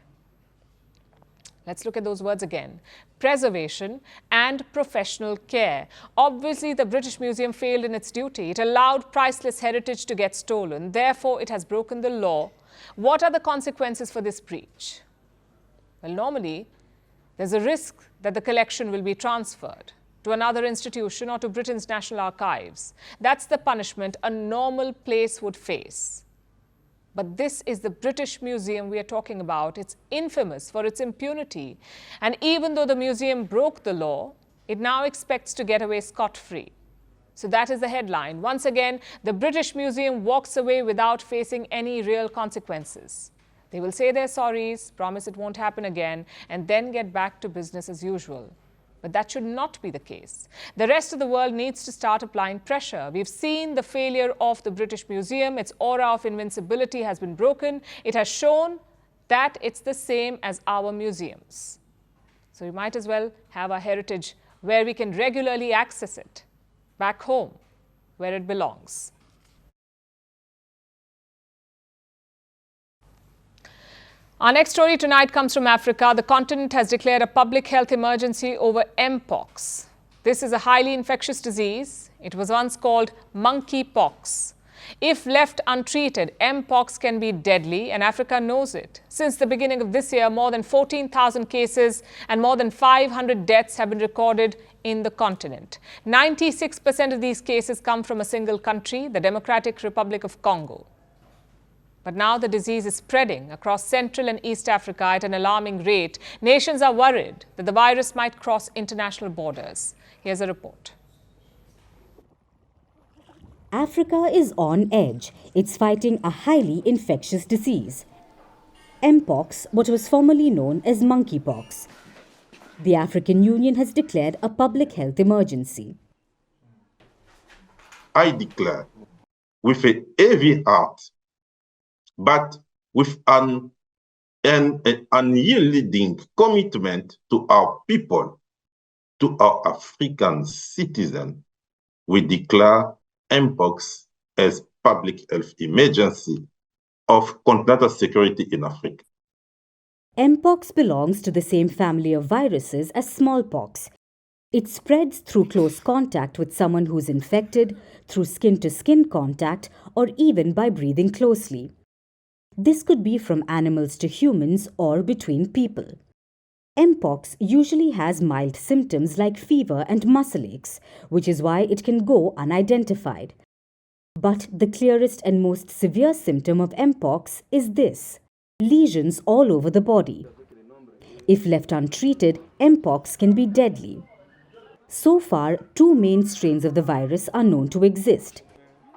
Let's look at those words again. Preservation and professional care. Obviously, the British Museum failed in its duty. It allowed priceless heritage to get stolen. Therefore, it has broken the law. What are the consequences for this breach? Well, normally, there's a risk that the collection will be transferred to another institution or to Britain's National Archives. That's the punishment a normal place would face. But this is the British Museum we are talking about. It's infamous for its impunity. And even though the museum broke the law, it now expects to get away scot-free. So that is the headline. Once again, the British Museum walks away without facing any real consequences. They will say their sorries, promise it won't happen again, and then get back to business as usual. But that should not be the case. The rest of the world needs to start applying pressure. We've seen the failure of the British Museum. Its aura of invincibility has been broken. It has shown that it's the same as our museums. So we might as well have our heritage where we can regularly access it, back home, where it belongs. Our next story tonight comes from Africa. The continent has declared a public health emergency over Mpox. This is a highly infectious disease. It was once called monkeypox. If left untreated, Mpox can be deadly, and Africa knows it. Since the beginning of this year, more than 14,000 cases and more than 500 deaths have been recorded in the continent. 96% of these cases come from a single country, the Democratic Republic of Congo. But now the disease is spreading across Central and East Africa at an alarming rate. Nations are worried that the virus might cross international borders. Here's a report. Africa is on edge. It's fighting a highly infectious disease. Mpox, what was formerly known as monkeypox. The African Union has declared a public health emergency. I declare with a heavy heart, but with an unyielding commitment to our people, to our African citizens, we declare Mpox as public health emergency of continental security in Africa. Mpox belongs to the same family of viruses as smallpox. It spreads through close contact with someone who's infected, through skin-to-skin contact, or even by breathing closely. This could be from animals to humans or between people. Mpox usually has mild symptoms like fever and muscle aches, which is why it can go unidentified. But the clearest and most severe symptom of Mpox is this: lesions all over the body. If left untreated, Mpox can be deadly. So far, 2 main strains of the virus are known to exist.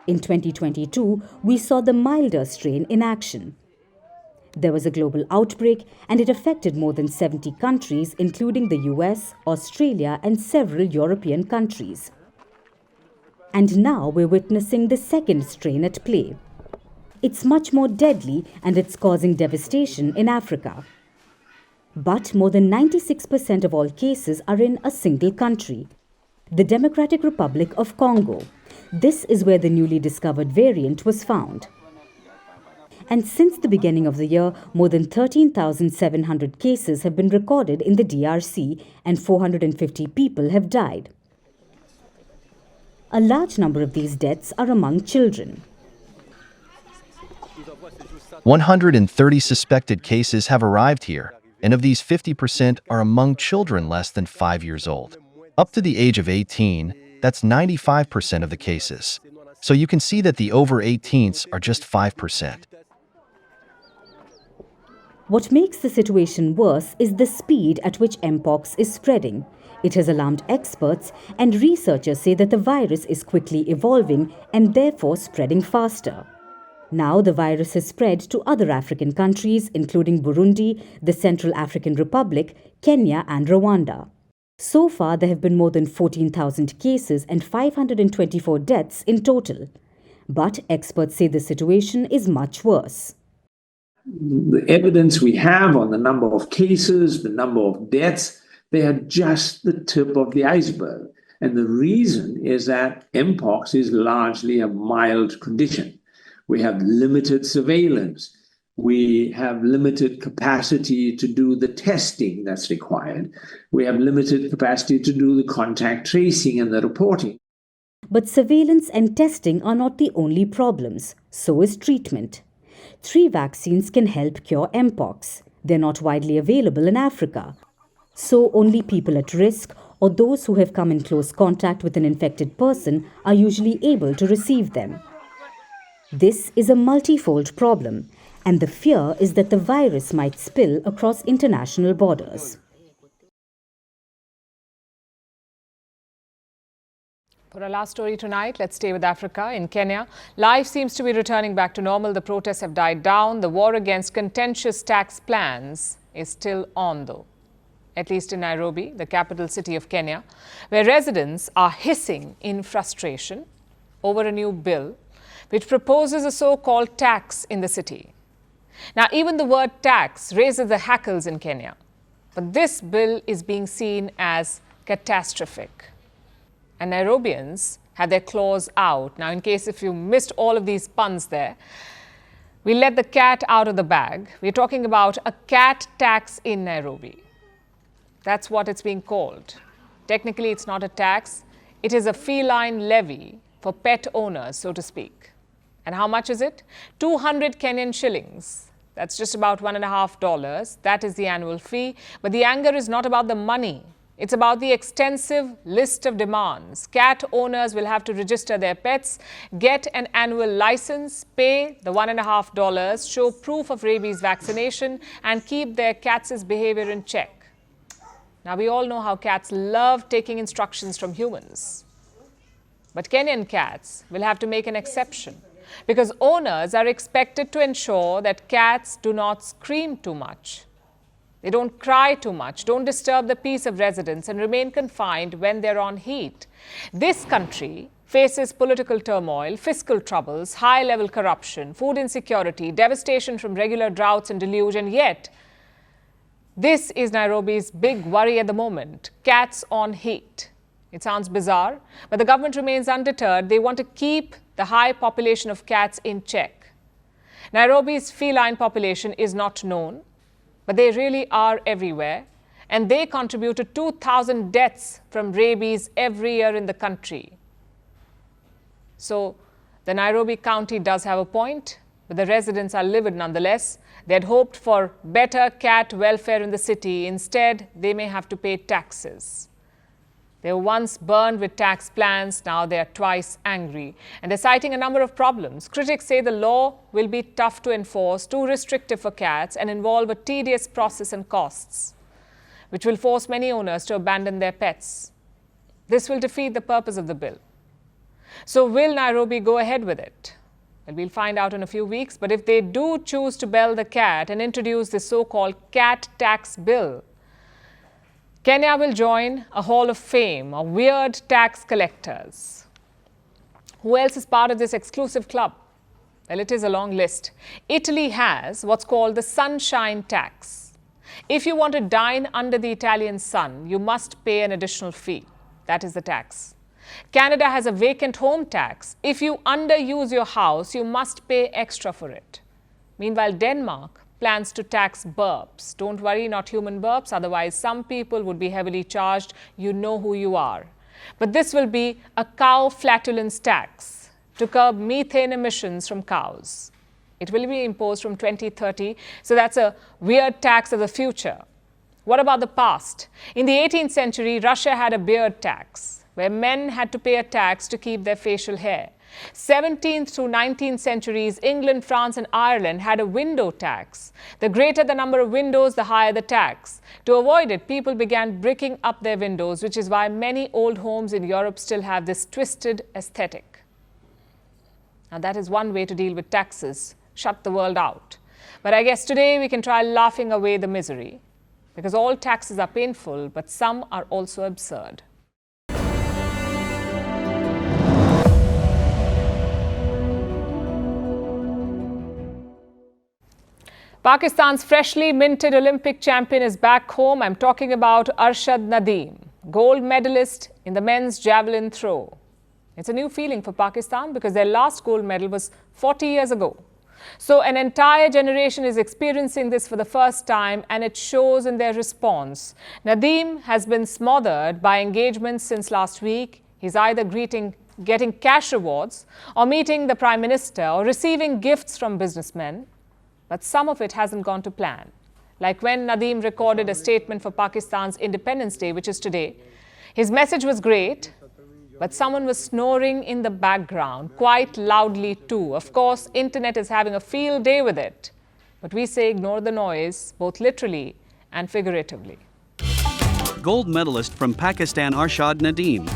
In 2022, we saw the milder strain in action. There was a global outbreak, and it affected more than 70 countries, including the US, Australia, and several European countries. And now we're witnessing the second strain at play. It's much more deadly, and it's causing devastation in Africa. But more than 96% of all cases are in a single country, the Democratic Republic of Congo. This is where the newly discovered variant was found. And since the beginning of the year, more than 13,700 cases have been recorded in the DRC, and 450 people have died. A large number of these deaths are among children. 130 suspected cases have arrived here, and of these 50% are among children less than 5 years old. Up to the age of 18, that's 95% of the cases. So you can see that the over 18s are just 5%. What makes the situation worse is the speed at which Mpox is spreading. It has alarmed experts, and researchers say that the virus is quickly evolving and therefore spreading faster. Now the virus has spread to other African countries, including Burundi, the Central African Republic, Kenya, and Rwanda. So far, there have been more than 14,000 cases and 524 deaths in total. But experts say the situation is much worse. The evidence we have on the number of cases, the number of deaths, they are just the tip of the iceberg. And the reason is that Mpox is largely a mild condition. We have limited surveillance. We have limited capacity to do the testing that's required. We have limited capacity to do the contact tracing and the reporting. But surveillance and testing are not the only problems. So is treatment. 3 vaccines can help cure Mpox. They're not widely available in Africa. So only people at risk or those who have come in close contact with an infected person are usually able to receive them. This is a multifold problem, and the fear is that the virus might spill across international borders. For our last story tonight, let's stay with Africa. In Kenya, life seems to be returning back to normal. The protests have died down. The war against contentious tax plans is still on, though. At least in Nairobi, the capital city of Kenya, where residents are hissing in frustration over a new bill which proposes a so-called tax in the city. Now, even the word tax raises the hackles in Kenya. But this bill is being seen as catastrophic. And Nairobians have their claws out. Now, in case if you missed all of these puns there, we let the cat out of the bag. We're talking about a cat tax in Nairobi. That's what it's being called. Technically, it's not a tax. It is a feline levy for pet owners, so to speak. And how much is it? 200 Kenyan shillings. That's just about $1.50. That is the annual fee. But the anger is not about the money. It's about the extensive list of demands. Cat owners will have to register their pets, get an annual license, pay the $1.50, show proof of rabies vaccination, and keep their cats' behavior in check. Now, we all know how cats love taking instructions from humans. But Kenyan cats will have to make an exception because owners are expected to ensure that cats do not scream too much. They don't cry too much, don't disturb the peace of residents, and remain confined when they're on heat. This country faces political turmoil, fiscal troubles, high-level corruption, food insecurity, devastation from regular droughts and deluge, and yet this is Nairobi's big worry at the moment: cats on heat. It sounds bizarre, but the government remains undeterred. They want to keep the high population of cats in check. Nairobi's feline population is not known, but they really are everywhere, and they contribute to 2,000 deaths from rabies every year in the country. So the Nairobi County does have a point, but the residents are livid nonetheless. They had hoped for better cat welfare in the city. Instead, they may have to pay taxes. They were once burned with tax plans, now they are twice angry. And they're citing a number of problems. Critics say the law will be tough to enforce, too restrictive for cats, and involve a tedious process and costs, which will force many owners to abandon their pets. This will defeat the purpose of the bill. So will Nairobi go ahead with it? Well, we'll find out in a few weeks. But if they do choose to bell the cat and introduce this so-called cat tax bill, Kenya will join a hall of fame of weird tax collectors. Who else is part of this exclusive club? Well, it is a long list. Italy has what's called the sunshine tax. If you want to dine under the Italian sun, you must pay an additional fee. That is the tax. Canada has a vacant home tax. If you underuse your house, you must pay extra for it. Meanwhile, Denmark plans to tax burps. Don't worry, not human burps. Otherwise, some people would be heavily charged. You know who you are. But this will be a cow flatulence tax to curb methane emissions from cows. It will be imposed from 2030. So that's a weird tax of the future. What about the past? In the 18th century, Russia had a beard tax, where men had to pay a tax to keep their facial hair. 17th through 19th centuries, England, France, and Ireland had a window tax. The greater the number of windows, the higher the tax. To avoid it, people began bricking up their windows, which is why many old homes in Europe still have this twisted aesthetic. Now, that is one way to deal with taxes: shut the world out. But I guess today we can try laughing away the misery, because all taxes are painful, but some are also absurd. Pakistan's freshly minted Olympic champion is back home. I'm talking about Arshad Nadeem, gold medalist in the men's javelin throw. It's a new feeling for Pakistan because their last gold medal was 40 years ago. So an entire generation is experiencing this for the first time, and it shows in their response. Nadeem has been smothered by engagements since last week. He's either getting cash rewards or meeting the Prime Minister or receiving gifts from businessmen. But some of it hasn't gone to plan. Like when Nadeem recorded a statement for Pakistan's Independence Day, which is today. His message was great, but someone was snoring in the background, quite loudly too. Of course, internet is having a field day with it. But we say ignore the noise, both literally and figuratively. Gold medalist from Pakistan Arshad Nadeem.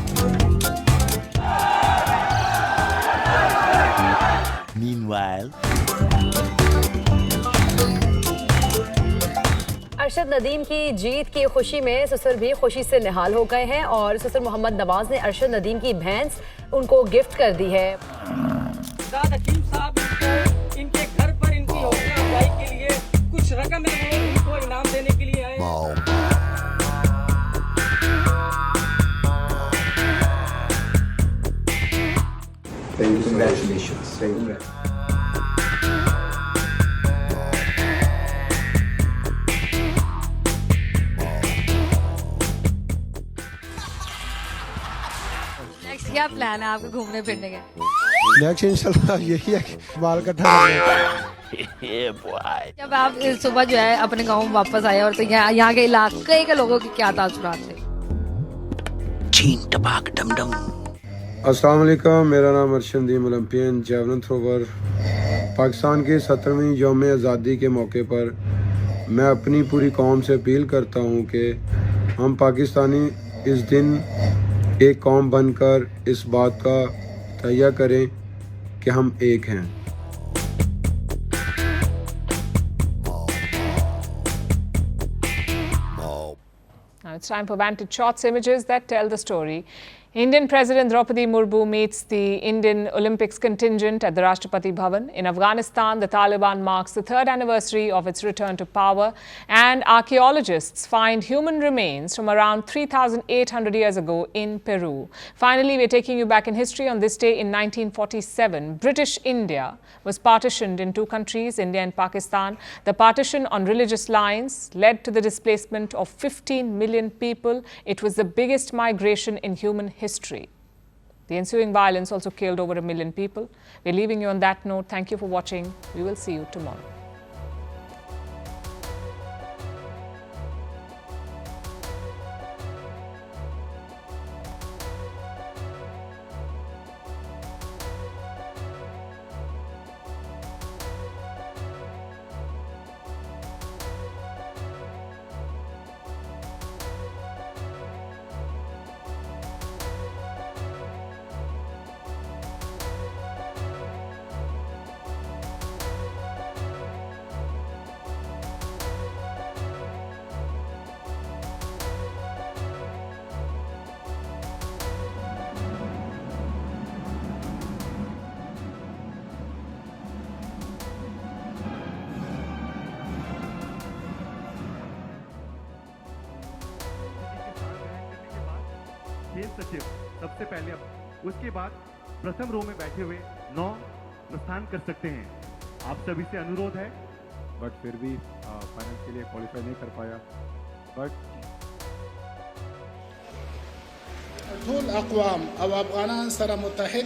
Meanwhile, Arshad Nadeem की जीत की खुशी में ससुर भी खुशी से निहाल हो गए हैं और ससुर मोहम्मद नवाज ने अरशद नदीम की भैंस उनको गिफ्ट कर दी है। इनके घर पर इनकी हौसला अफजाई के लिए कुछ रकम इनको इनाम देने के लिए आए। Congratulations. Thank you. नेक्स्ट क्या प्लान है आपके घूमने फिरने के? नेक्स्ट इंशाल्लाह यही है बाल कटा जब आप सुबह जो है अपने गांव में वापस आए और तो यहाँ के इलाके के लोगों के क्या तासुरात थे? चीन टपाक डमडम। अस्सलाम वालेकुम, मेरा नाम Arshad Nadeem Olympian javelin thrower. Pakistan की 17वीं यौम आज़ादी के मौके पर मैं अपनी पूरी कौम से अपील करता हूँ कि हम पाकिस्तानी इस दिन एक कौम बनकर इस बात का तैयार करें कि हम एक हैं। Now it's time for Vantage Shots, images that tell the story. Indian President Draupadi Murmu meets the Indian Olympics contingent at the Rashtrapati Bhavan. In Afghanistan, the Taliban marks the 3rd anniversary of its return to power, and archaeologists find human remains from around 3,800 years ago in Peru. Finally, we're taking you back in history. On this day in 1947, British India was partitioned in two countries, India and Pakistan. The partition on religious lines led to the displacement of 15 million people. It was the biggest migration in human history. The ensuing violence also killed over 1 million people. We're leaving you on that note. Thank you for watching. We will see you tomorrow. खेल सचिव सबसे पहले, उसके बाद प्रथम रो में बैठे हुए 9 प्रस्थान कर सकते हैं। आप सभी से अनुरोध है, बट फिर भी फाइनल के लिए क्वालिफाई नहीं कर पाया। But طول أقوام أو أفغانان سر متحد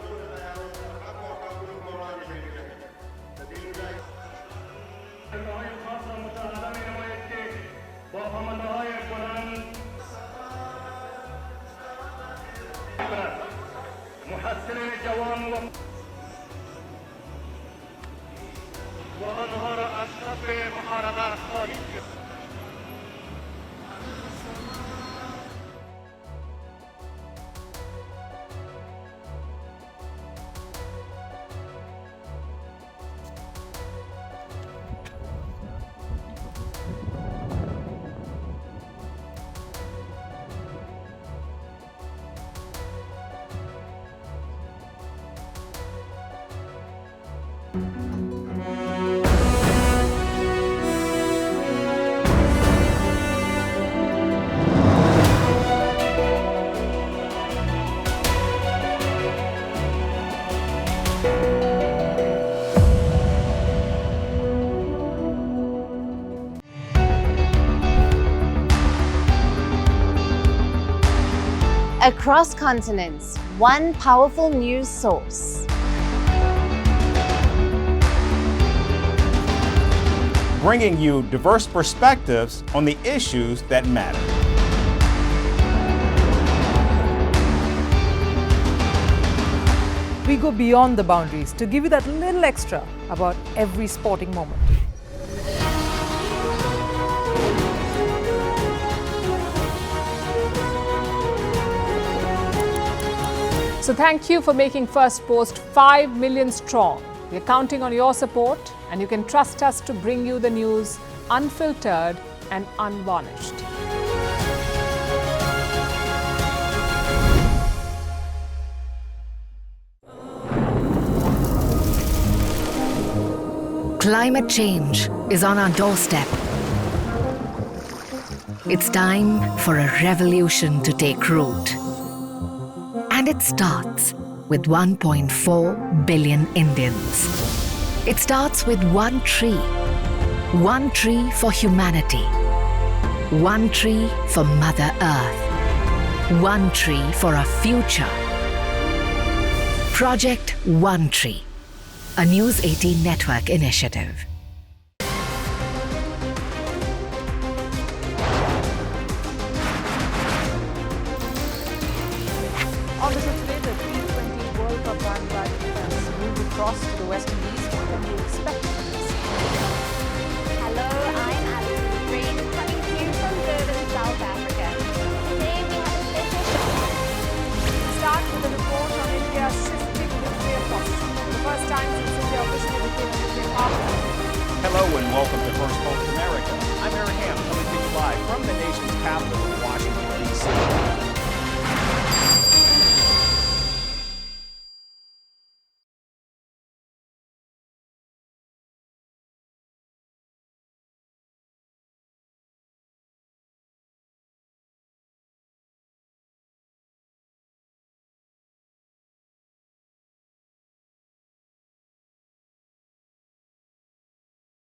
وأظهر أسباب محاربات خارجية. Across continents, one powerful news source. Bringing you diverse perspectives on the issues that matter. We go beyond the boundaries to give you that little extra about every sporting moment. So thank you for making Firstpost 5 million strong. We're counting on your support, and you can trust us to bring you the news unfiltered and unvarnished. Climate change is on our doorstep. It's time for a revolution to take root. And it starts with 1.4 billion Indians. It starts with one tree for humanity, one tree for Mother Earth, one tree for a future. Project One Tree, a News 18 network initiative. Obviously today, the T20 World Cup bandwagon has moved across to the West Indies. What can we expect from this? Hello, I'm Alison Green, coming to you from Durban, South Africa. Today we have a special show. We'll start with a report on India's shifting nuclear posture. For the first time since India officially became a nuclear power. Hello and welcome to Firstpost America. I'm Aaron Ham, coming to you live from the nation's capital.